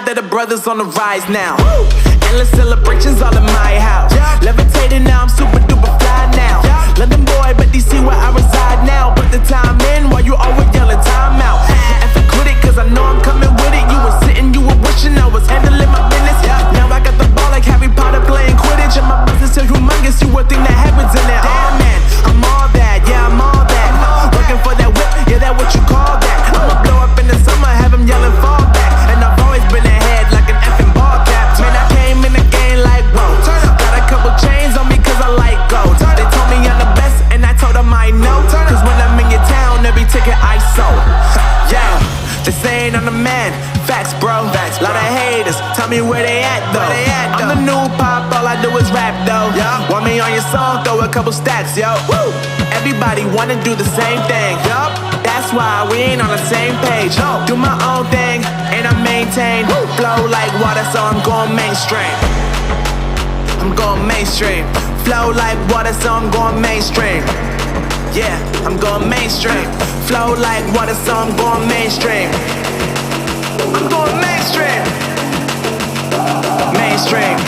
that the brothers on the rise now. Woo! Endless celebrations all in my house. Yeah. Levitating now, I'm super duper fly now. Yeah. London boy, but DC where I reside now. Put the time in while you always yelling time out. And quit it, cause I know I'm coming with it. You were sitting, you were wishing I was handling my business. Yeah. Now I got the ball like Harry Potter playing Quidditch. And my business is humongous, you would think that happens in there. Damn man, I'm all that, yeah I'm all that. Working for that whip, yeah that what you call that. I'ma blow up in the summer, have them yelling fall back. And I've always been ahead like an effing ball cap. Man, I came in the game like whoa. Got a couple chains on me cause I like gold. They told me I'm the best and I told them I know. Cause when I'm in your town, every ticket I sold. Yeah, they saying I'm the man. Facts bro, lot of haters, tell me where they at though. I'm the new pop, all I do is rap though. Want me on your song, throw a couple stacks, yo. Woo! Everybody wanna do the same thing, yup. That's why we ain't on the same page. Do my own thing, and I maintain. Flow like water, so I'm going mainstream. I'm going mainstream. Flow like water, so I'm going mainstream. Yeah, I'm going mainstream. Flow like water, so I'm going mainstream. I'm going mainstream. Mainstream.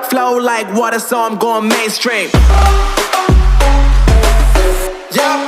Flow like water, so I'm going mainstream. Yeah.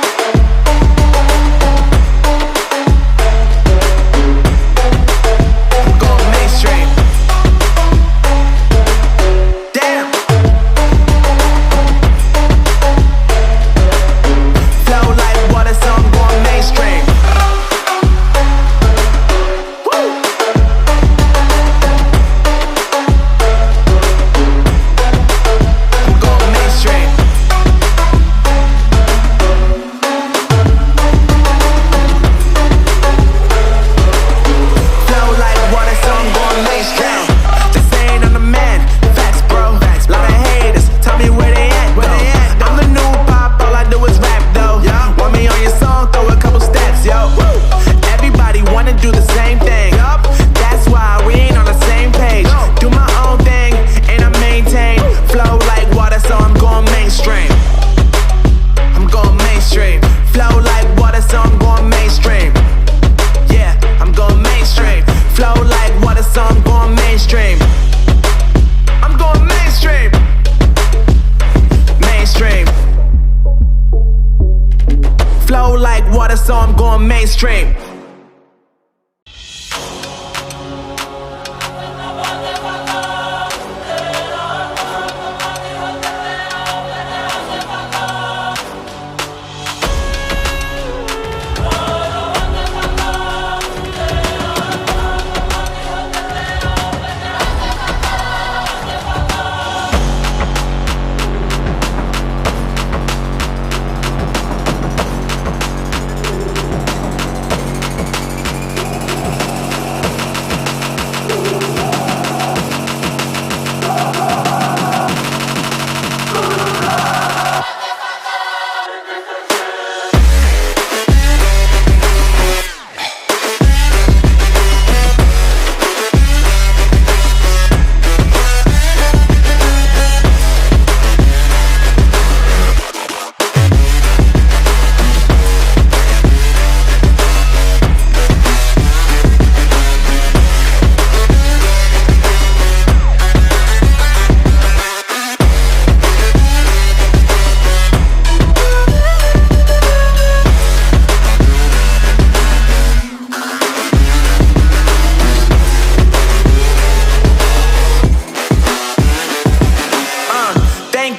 So I'm going mainstream.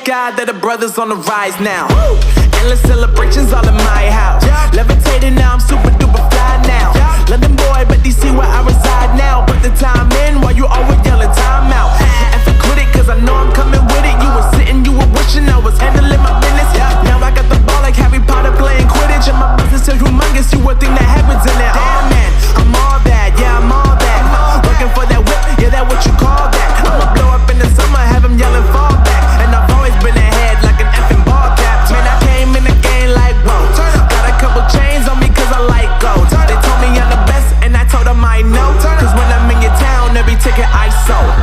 God that the brothers on the rise now. Woo! Endless celebrations all in my house. Yeah. Levitating now, I'm super duper fly now. Yeah. London boy, but DC where I reside now. Put the time in while you always yelling time out. And quit it, cause I know I'm coming with it. You were sitting, you were wishing I was handling my business. Yeah. Now I got the ball like Harry Potter playing Quidditch. And my business is humongous, you would think that happens in there. Damn man, I'm all that, yeah I'm all that. Working for that whip, yeah that what you call that. I'ma blow up in the summer, have them yelling fall back. And I've always been ahead like an effing ball cap. Man, I came in the game like whoa. Got a couple chains on me cause I like gold. They told me I'm the best and I told them I know. Cause when I'm in your town, every ticket I sold.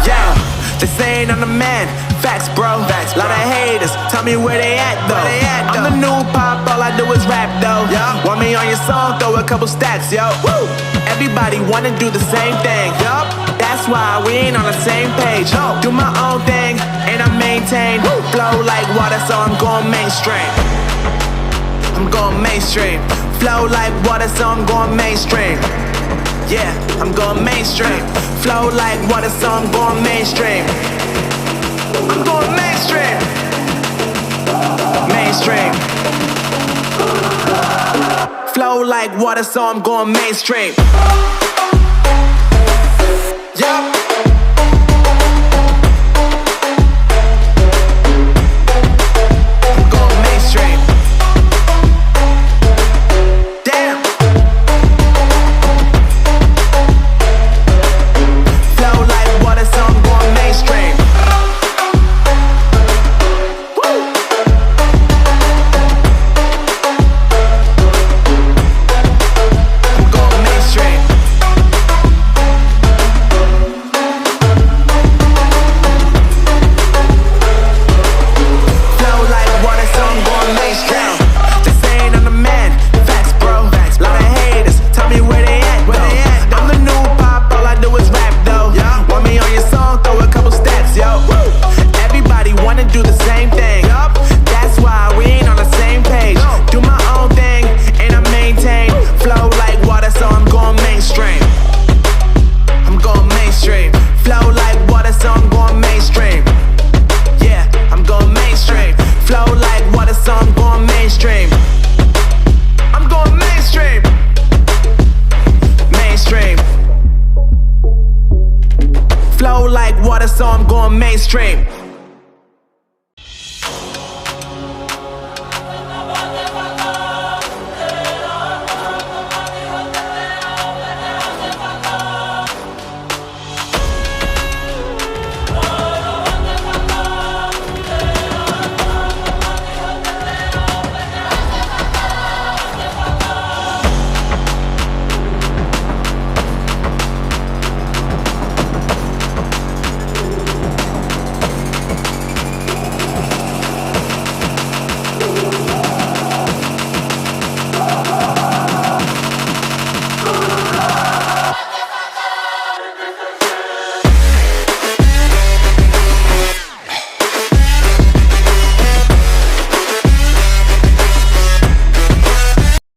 Yeah, they saying I'm the man. Facts bro, lot of haters, tell me where they at though. I'm the new pop, all I do is rap though. Want me on your song, throw a couple stacks, yo. Woo! everybody wanna do the same thing. Yup, that's why we ain't on the same page. Do my own thing and I maintain. Flow like water, so I'm going mainstream. I'm going mainstream. Flow like water, so I'm going mainstream. Yeah, I'm going mainstream. Flow like water, so I'm going mainstream. I'm going mainstream. Mainstream. Flow like water, so I'm going mainstream.